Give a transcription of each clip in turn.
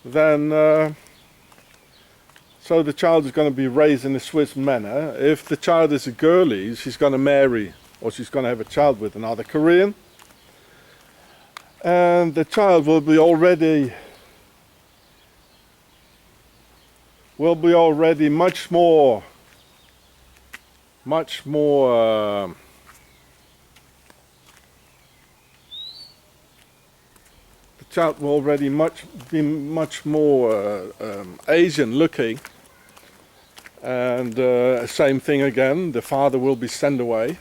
then so the child is going to be raised in a Swiss manner. If the child is a girlie, she's going to marry or she's going to have a child with another Korean, and the child will be already much more the child will already be much more Asian looking, and same thing again, the father will be sent away,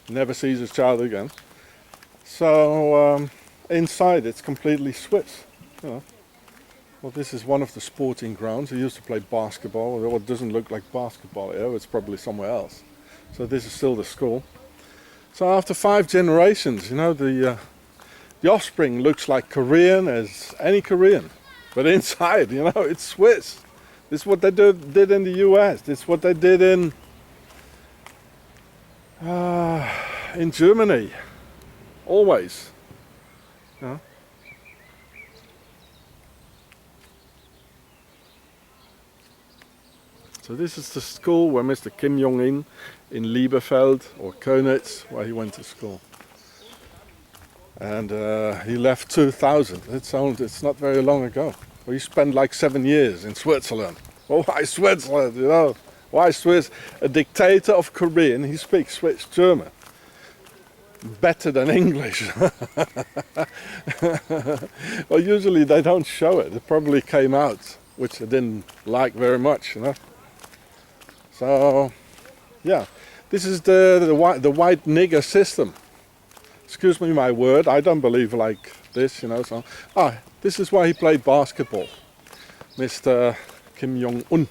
never sees his child again. So inside it's completely Swiss, you know. Well, this is one of the sporting grounds. He used to play basketball. Well, it doesn't look like basketball here. It's probably somewhere else. So this is still the school. So after 5 generations, you know, the offspring looks like Korean as any Korean. But inside, you know, it's Swiss. This is what they did in the US. This is what they did in Germany. Always. You know? So this is the school where Mr. Kim Jong-un in Lieberfeld or Könitz, where he went to school. And he left 2000. It's not very long ago. Well, he spent like 7 years in Switzerland. Well, why Switzerland, you know? Why Swiss? A dictator of Korean, he speaks Swiss German. Better than English. Well, usually they don't show it. It probably came out, which I didn't like very much, you know. So, yeah, this is the white nigger system. Excuse me my word, I don't believe like this, you know. So, this is why he played basketball, Mr. Kim Jong-un.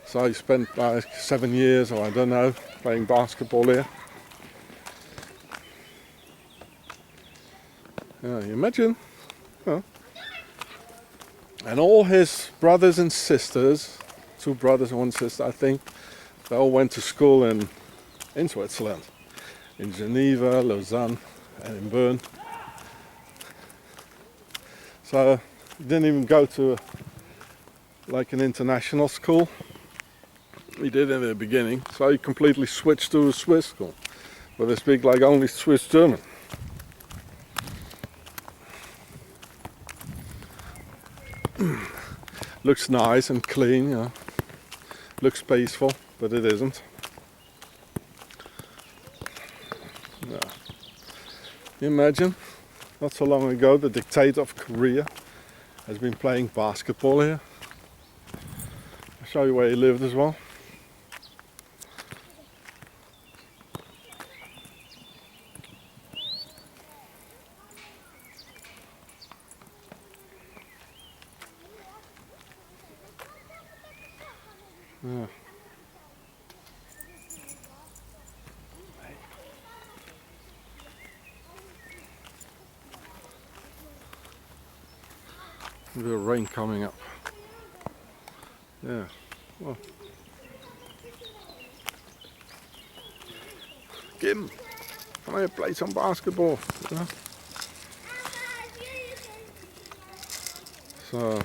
So he spent like 7 years, or I don't know, playing basketball here. Yeah, you imagine. Huh? And all his brothers and sisters, 2 brothers and 1 sister, I think, they all went to school in Switzerland. In Geneva, Lausanne, and in Bern. So he didn't even go to like an international school. He did in the beginning, so he completely switched to a Swiss school, where they speak like only Swiss German. Looks nice and clean, you know. Looks peaceful, but it isn't. Yeah. You imagine, not so long ago, the dictator of Korea has been playing basketball here. I'll show you where he lived as well. Yeah. A bit of rain coming up. Yeah. Well. Kim, come here, play some basketball. You know? So.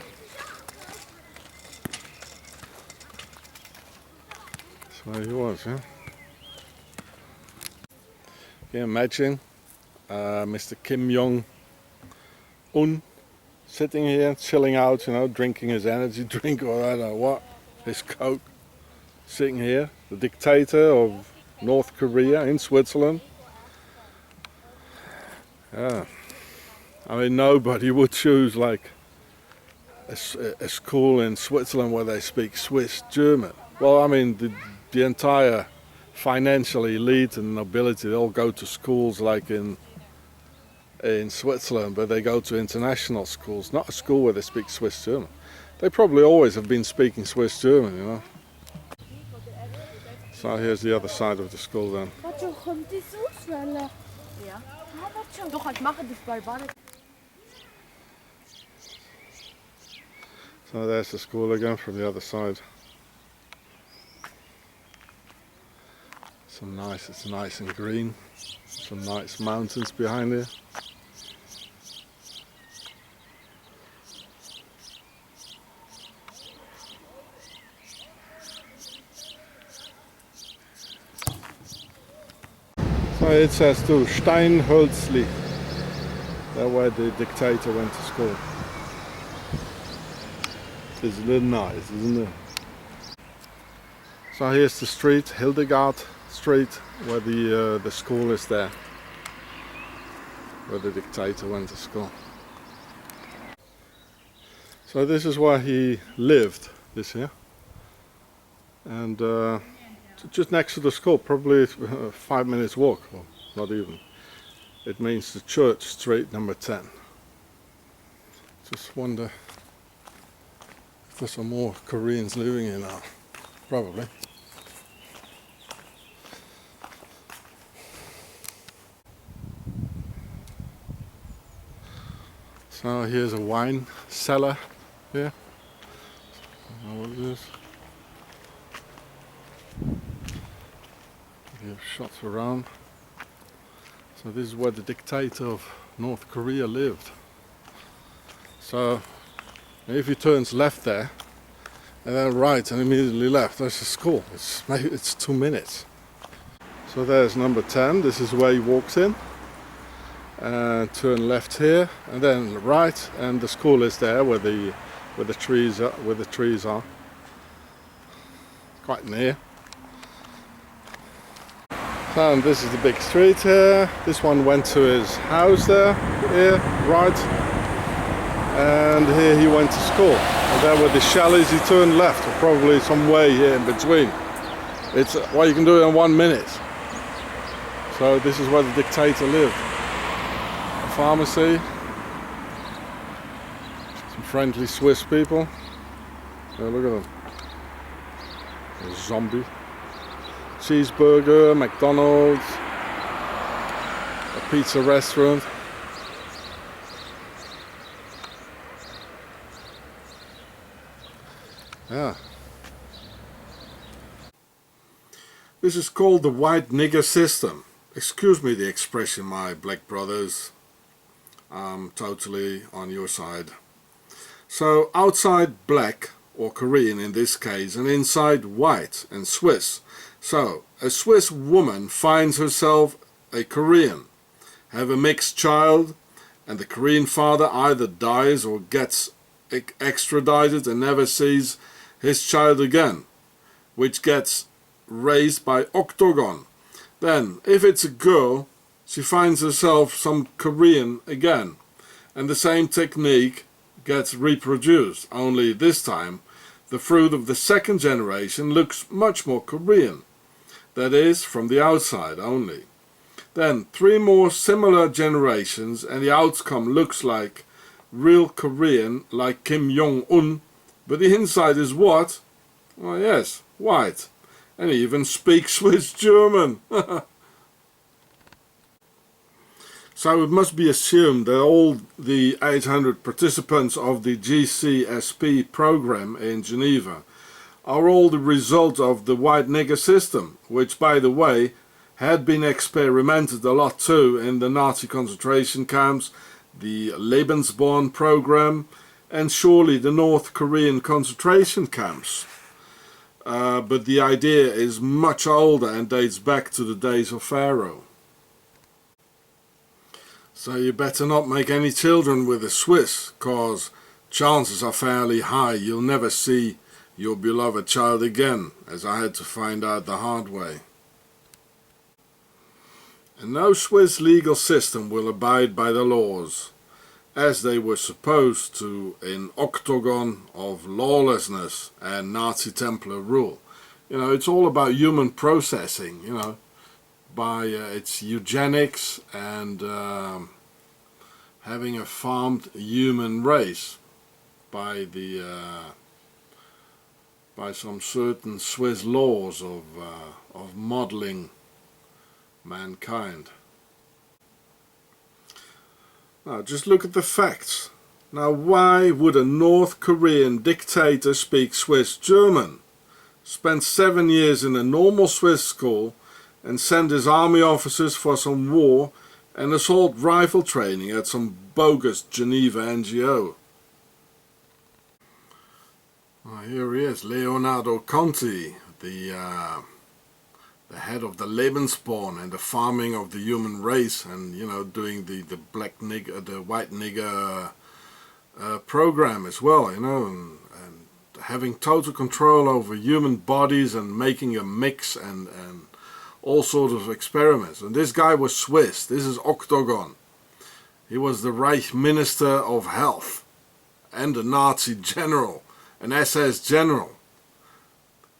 That's where he was, yeah. Can you imagine Mr. Kim Jong-un sitting here, chilling out, you know, drinking his energy drink or I don't know what, his Coke, sitting here, the dictator of North Korea in Switzerland. Yeah, I mean, nobody would choose like a school in Switzerland where they speak Swiss German. Well, I mean, the entire financial elite and nobility, they all go to schools like in Switzerland, but they go to international schools, not a school where they speak Swiss German. They probably always have been speaking Swiss German, you know. So here's the other side of the school then. So there's the school again from the other side. It's nice and green. Some nice mountains behind here. it says too, Steinhölzli. That's where the dictator went to school. It's a little nice, isn't it? So here's the street, Hildegard Street, where the school is there, where the dictator went to school. So this is where he lived, this here, and just next to the school, probably 5 minutes walk, or not even. It means the Church Street number 10. Just wonder if there's some more Koreans living here now. Probably. So here's a wine cellar here. I don't know what it is. We have shots around. So this is where the dictator of North Korea lived. So if he turns left there, and then right and immediately left, there's a school. It's 2 minutes. So there's number 10, this is where he walks in. And turn left here, and then right, and the school is there where the trees are. Quite near. And this is the big street here. This one went to his house there, here, right. And here he went to school. And there where the shell is, he turned left, or probably some way here in between. It's well, you can do it in 1 minute. So this is where the dictator lived. A pharmacy. Some friendly Swiss people. Yeah, look at them. A zombie. Cheeseburger, McDonald's, a pizza restaurant. Yeah. This is called the white nigger system. Excuse me the expression, my black brothers. I'm totally on your side. So outside black, or Korean in this case, and inside white and Swiss. So, a Swiss woman finds herself a Korean, have a mixed child, and the Korean father either dies or gets extradited and never sees his child again, which gets raised by Octagon. Then, if it's a girl, she finds herself some Korean again, and the same technique gets reproduced, only this time the fruit of the second generation looks much more Korean. That is, from the outside only. Then 3 more similar generations and the outcome looks like real Korean, like Kim Jong-un, but the inside is what? Well, yes, white. And he even speaks Swiss German. So it must be assumed that all the 800 participants of the GCSP program in Geneva are all the result of the white nigger system, which, by the way, had been experimented a lot too in the Nazi concentration camps, the Lebensborn program, and surely the North Korean concentration camps. But the idea is much older and dates back to the days of Pharaoh. So you better not make any children with a Swiss, cause chances are fairly high you'll never see your beloved child again, as I had to find out the hard way. And no Swiss legal system will abide by the laws, as they were supposed to in Octagon of lawlessness and Nazi Templar rule. You know, it's all about human processing, you know, by it's eugenics and having a farmed human race by the by some certain Swiss laws of modeling mankind. Now just look at the facts. Now why would a North Korean dictator speak Swiss German, spend 7 years in a normal Swiss school and send his army officers for some war and assault rifle training at some bogus Geneva NGO? Well, here he is, Leonardo Conti, the the head of the Lebensborn and the farming of the human race, and you know, doing the black nigger, the white nigger program as well, you know, and having total control over human bodies and making a mix and all sorts of experiments. And this guy was Swiss. This is Octagon. He was the Reich Minister of Health and a Nazi general, an SS general.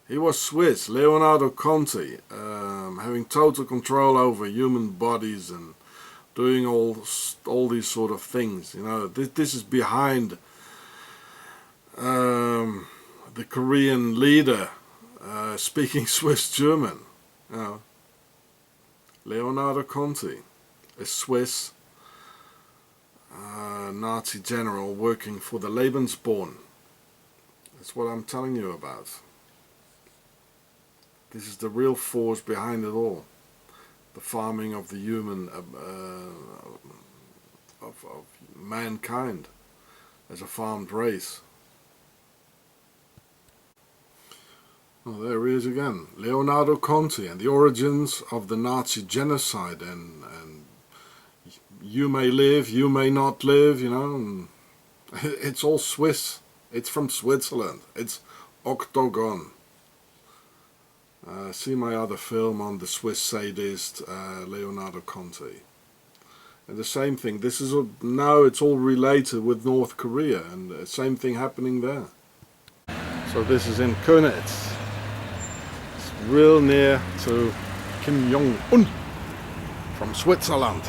He was Swiss, Leonardo Conti, having total control over human bodies and doing all these sort of things. You know, this is behind the Korean leader speaking Swiss German. You know, Leonardo Conti, a Swiss Nazi general working for the Lebensborn. That's what I'm telling you about. This is the real force behind it all. The farming of the human, of mankind as a farmed race. Oh, there he is again. Leonardo Conti and the origins of the Nazi genocide, and you may live, you may not live, you know. And it's all Swiss. It's from Switzerland. It's Octagon. See my other film on the Swiss sadist Leonardo Conti. And the same thing, this is now it's all related with North Korea, and the same thing happening there. So this is in Könitz. It's real near to Kim Jong-un from Switzerland.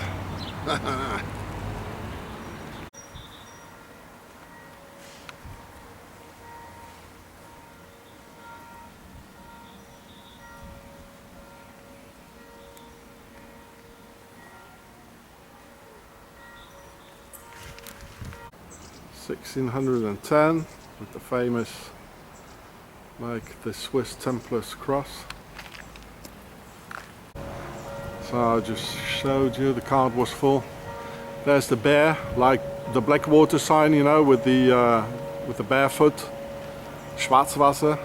1610 with the famous, like the Swiss Templars cross. So I just showed you the card was full. There's the bear, like the Blackwater sign, you know, with the barefoot, Schwarzwasser.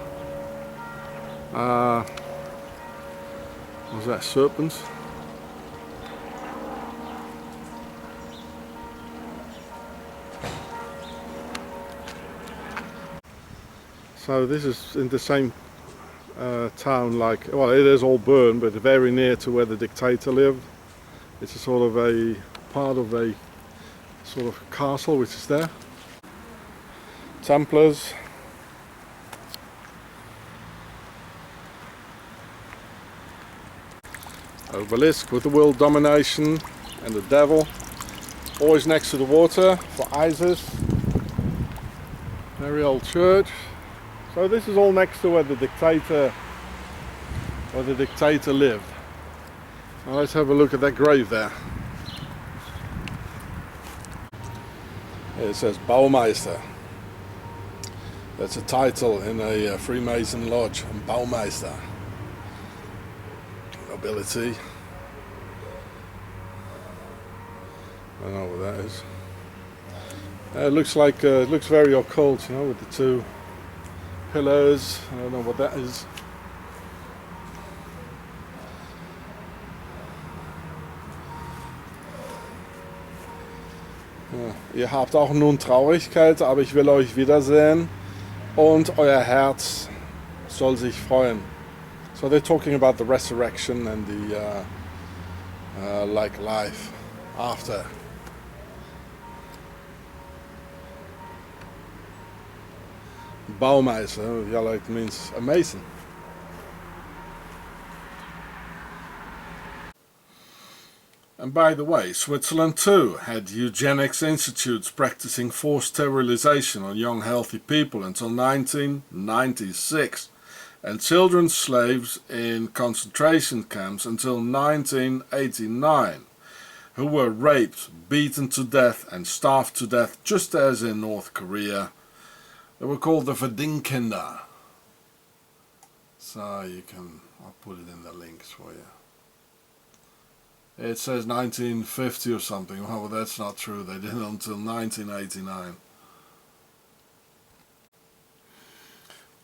Was that serpents? So this is in the same town, like, well, it is all burned, but very near to where the dictator lived. It's a sort of a part of a sort of castle which is there. Templars. Obelisk with the world domination and the devil. Always next to the water for Isis. Very old church. So this is all next to where the dictator lived. Now let's have a look at that grave there. It says Baumeister. That's a title in a Freemason lodge, Baumeister. Nobility. I don't know what that is. It looks like it looks very occult, you know, with the two pillars. I don't know what that is. Ja, ihr habt auch nun Traurigkeit, aber ich will euch wiedersehen und euer Herz soll sich freuen. So they're talking about the resurrection and the like life after. Baumeister, yeah, like means a mason. And by the way, Switzerland too had eugenics institutes practicing forced sterilization on young healthy people until 1996, and children slaves in concentration camps until 1989, who were raped, beaten to death and starved to death just as in North Korea. They were called the Verdingkinder. So I'll put it in the links for you. It says 1950 or something. Well, that's not true. They did it until 1989.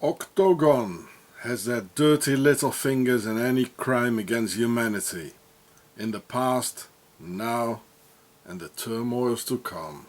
Octagon has their dirty little fingers in any crime against humanity, in the past, now, and the turmoils to come.